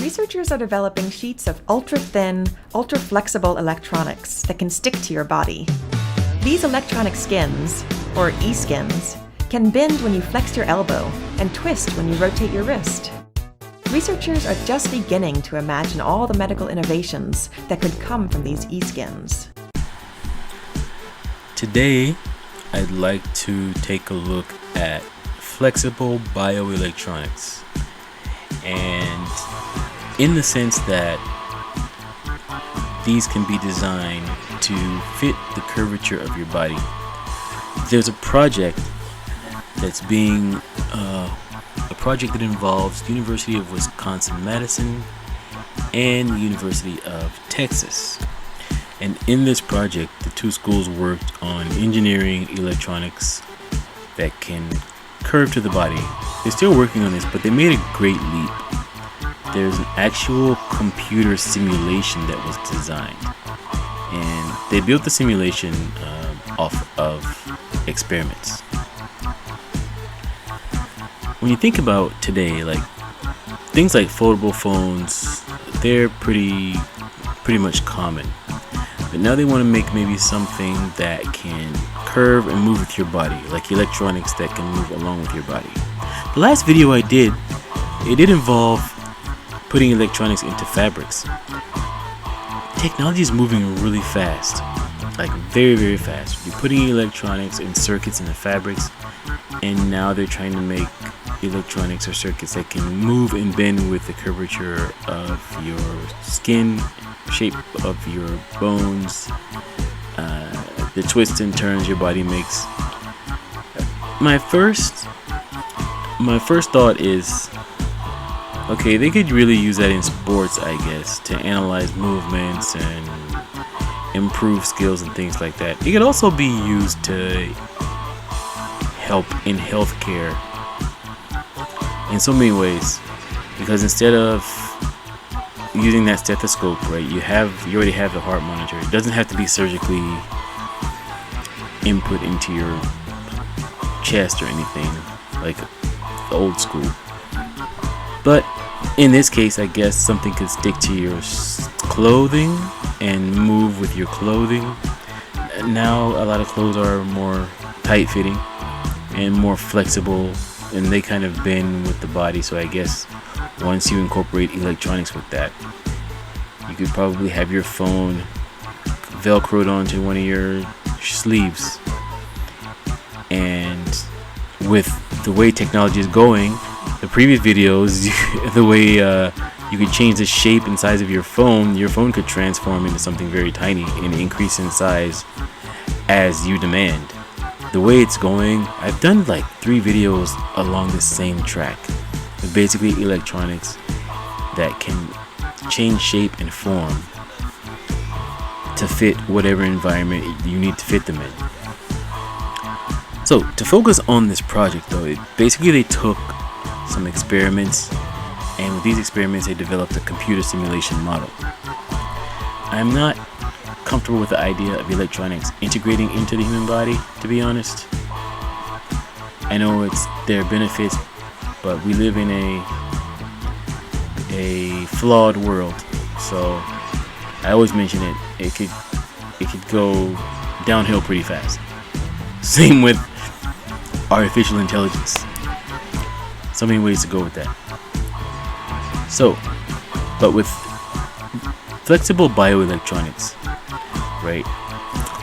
researchers are developing sheets of ultra-thin, ultra-flexible electronics that can stick to your body. These electronic skins, or e-skins, can bend when you flex your elbow and twist when you rotate your wrist. Researchers are just beginning to imagine all the medical innovations that could come from these e-skins. Today, I'd like to take a look at flexible bioelectronics, and in the sense that these can be designed to fit the curvature of your body. There's a project that's being a project that involves the University of Wisconsin-Madison and the University of Texas. And in this project, the two schools worked on engineering electronics that can curve to the body. They're still working on this, but they made a great leap. There's an actual computer simulation that was designed, and they built the simulation off of experiments. When you think about today, like things like foldable phones, they're pretty much common. But now they want to make maybe something that can curve and move with your body, like electronics that can move along with your body. The last video I did, it did involve putting electronics into fabrics. Technology is moving really fast, like very, very fast. You're putting electronics and circuits into fabrics, and now they're trying to make electronics or circuits that can move and bend with the curvature of your skin, shape of your bones, the twists and turns your body makes. My first thought is, okay, they could really use that in sports, I guess, to analyze movements and improve skills and things like that. It could also be used to help in healthcare in so many ways, because instead of using that stethoscope, right, you already have the heart monitor. It doesn't have to be surgically input into your chest or anything like the old school. But in this case, I guess something could stick to your clothing and move with your clothing. Now a lot of clothes are more tight-fitting and more flexible, and they kind of bend with the body. So I guess once you incorporate electronics with that, you could probably have your phone velcroed onto one of your sleeves. And with the way technology is going, the previous videos, the way you could change the shape and size of your phone could transform into something very tiny and increase in size as you demand. The way it's going, I've done like 3 videos along the same track. With basically electronics that can change shape and form to fit whatever environment you need to fit them in. So to focus on this project though, basically they took some experiments, and with these experiments they developed a computer simulation model. I'm not comfortable with the idea of electronics integrating into the human body, to be honest. I know there are benefits, but we live in a flawed world, so I always mention it could go downhill pretty fast. Same with artificial intelligence. So many ways to go with that. So, but with flexible bioelectronics, right?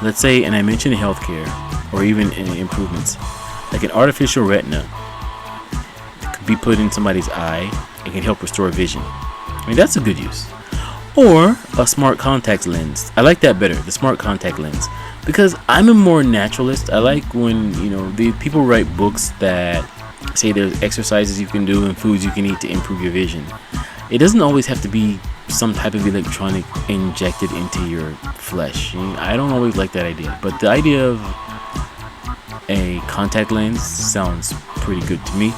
Let's say, and I mentioned healthcare or even improvements, like an artificial retina could be put in somebody's eye and can help restore vision. I mean, that's a good use. Or a smart contact lens. I like that better, the smart contact lens, because I'm a more naturalist. I like when, the people write books that say there's exercises you can do and foods you can eat to improve your vision. It doesn't always have to be some type of electronic injected into your flesh. I don't always like that idea, but the idea of a contact lens sounds pretty good to me.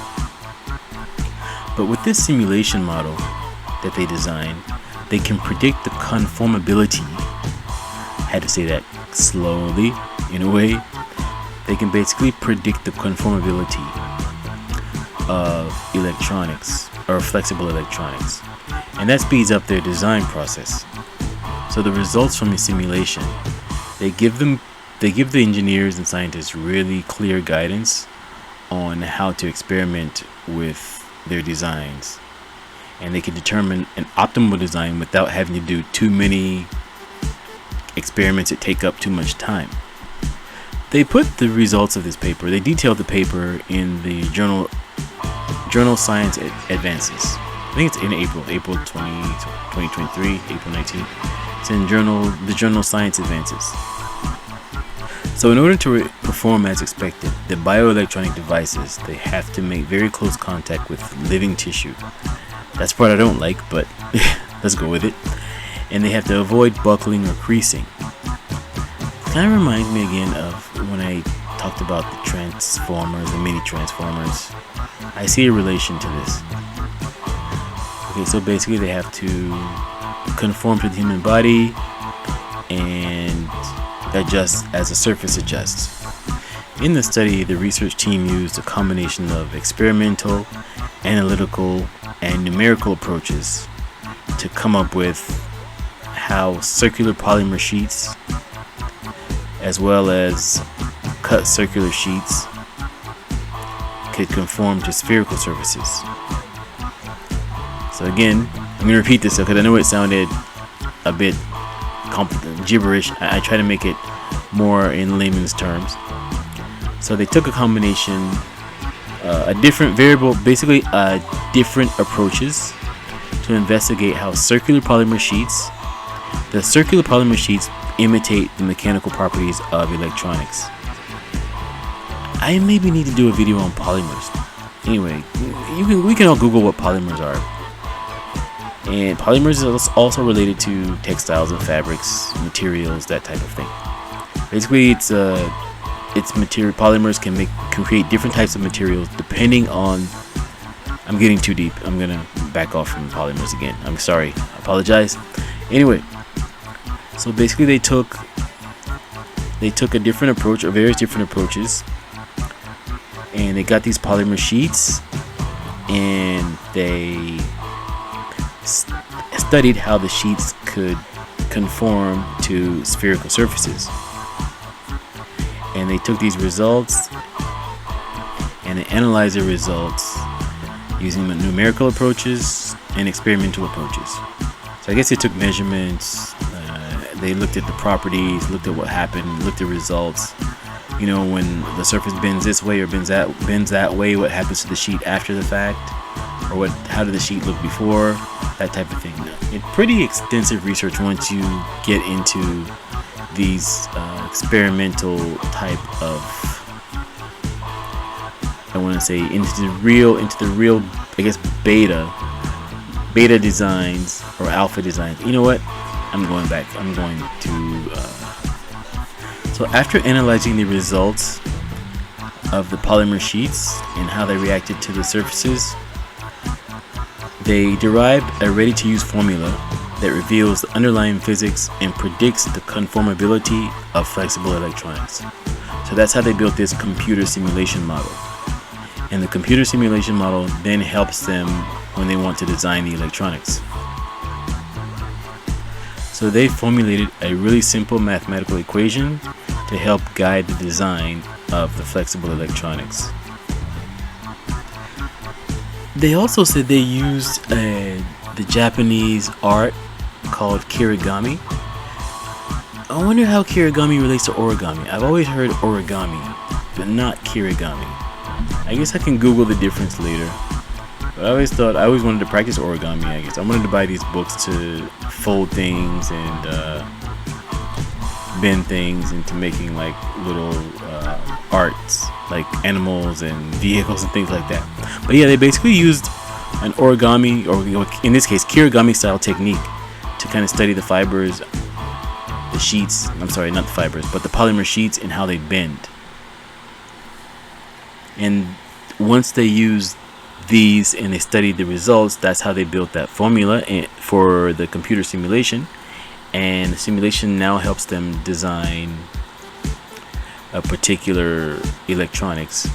But with this simulation model that they designed, they can predict the conformability. I had to say that slowly, in a way. They can basically predict the conformability of electronics or flexible electronics, and that speeds up their design process. So the results from the simulation, they give the engineers and scientists really clear guidance on how to experiment with their designs, and they can determine an optimal design without having to do too many experiments that take up too much time. They put the results of this paper, they detailed the paper in the journal Science Advances. I think it's in April 2023, April 19th. It's in the journal Science Advances. So in order to perform as expected, the bioelectronic devices, they have to make very close contact with living tissue. That's the part I don't like, but let's go with it. And they have to avoid buckling or creasing. It kind of reminds me again of when I talked about the transformers, the mini transformers. I see a relation to this. Okay, so basically they have to conform to the human body and adjust as the surface adjusts. In the study, the research team used a combination of experimental, analytical, and numerical approaches to come up with how circular polymer sheets, as well as cut circular sheets, could conform to spherical surfaces. So again, I'm going to repeat this because I know it sounded a bit gibberish. I try to make it more in layman's terms. So they took a combination, different approaches to investigate how the circular polymer sheets imitate the mechanical properties of electronics. I maybe need to do a video on polymers. Anyway, we can all Google what polymers are. And polymers is also related to textiles and fabrics, materials, that type of thing. Basically, it's material. Polymers can create different types of materials depending on. I'm getting too deep. I'm gonna back off from polymers again. I'm sorry. I apologize. Anyway, so basically they took a different approach, or various different approaches, and they got these polymer sheets, and they studied how the sheets could conform to spherical surfaces. And they took these results and they analyzed the results using numerical approaches and experimental approaches. So I guess they took measurements, they looked at the properties, looked at what happened, looked at results. You know, when the surface bends this way or bends that way, what happens to the sheet after the fact, or how did the sheet look before, that type of thing. It's pretty extensive research once you get into these experimental type of, I want to say, into the real, I guess, beta designs or alpha designs. You know what? I'm going to. So after analyzing the results of the polymer sheets and how they reacted to the surfaces, they derived a ready-to-use formula that reveals the underlying physics and predicts the conformability of flexible electronics. So that's how they built this computer simulation model. And the computer simulation model then helps them when they want to design the electronics. So they formulated a really simple mathematical equation to help guide the design of the flexible electronics. They also said they used the Japanese art called kirigami. I wonder how kirigami relates to origami. I've always heard origami, but not kirigami. I guess I can Google the difference later. But I always wanted to practice origami, I guess. I wanted to buy these books to fold things and bend things into making like little arts, like animals and vehicles and things like that. But yeah, they basically used an origami, or in this case, kirigami style technique to kind of study the fibers, the sheets, I'm sorry, not the fibers, but the polymer sheets and how they bend. And once they used these and they studied the results, that's how they built that formula for the computer simulation. And the simulation now helps them design a particular electronics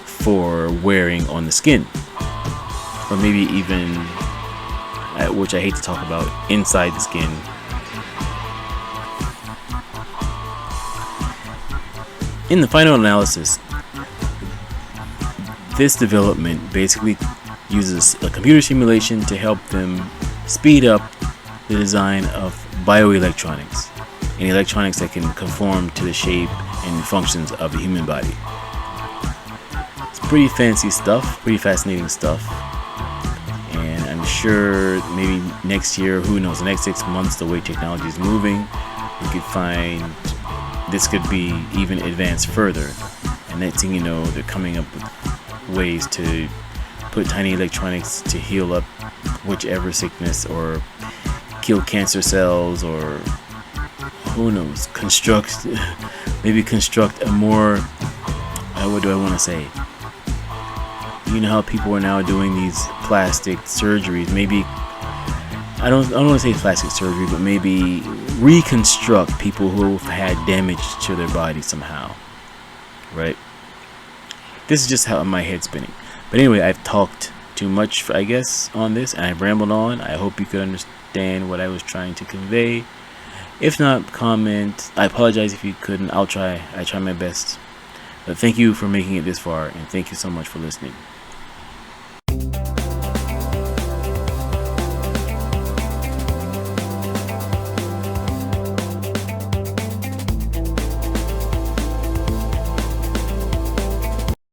for wearing on the skin. or maybe even, which I hate to talk about, inside the skin. In the final analysis, this development basically uses a computer simulation to help them speed up the design of bioelectronics, and electronics that can conform to the shape and functions of the human body. It's pretty fancy stuff, pretty fascinating stuff, and I'm sure maybe next year, who knows, the next 6 months, the way technology is moving, we could find this could be even advanced further, and next thing you know, they're coming up with ways to put tiny electronics to heal up whichever sickness, or kill cancer cells, or who knows, construct a more, what do I want to say, you know how people are now doing these plastic surgeries, maybe I don't want to say plastic surgery, but maybe reconstruct people who've had damage to their body somehow, right? This is just how my head's spinning. But anyway, I've talked too much, I guess, on this, and I've rambled on. I hope you could understand what I was trying to convey. If not, comment. I apologize if you couldn't. I try my best. But thank you for making it this far, and thank you so much for listening.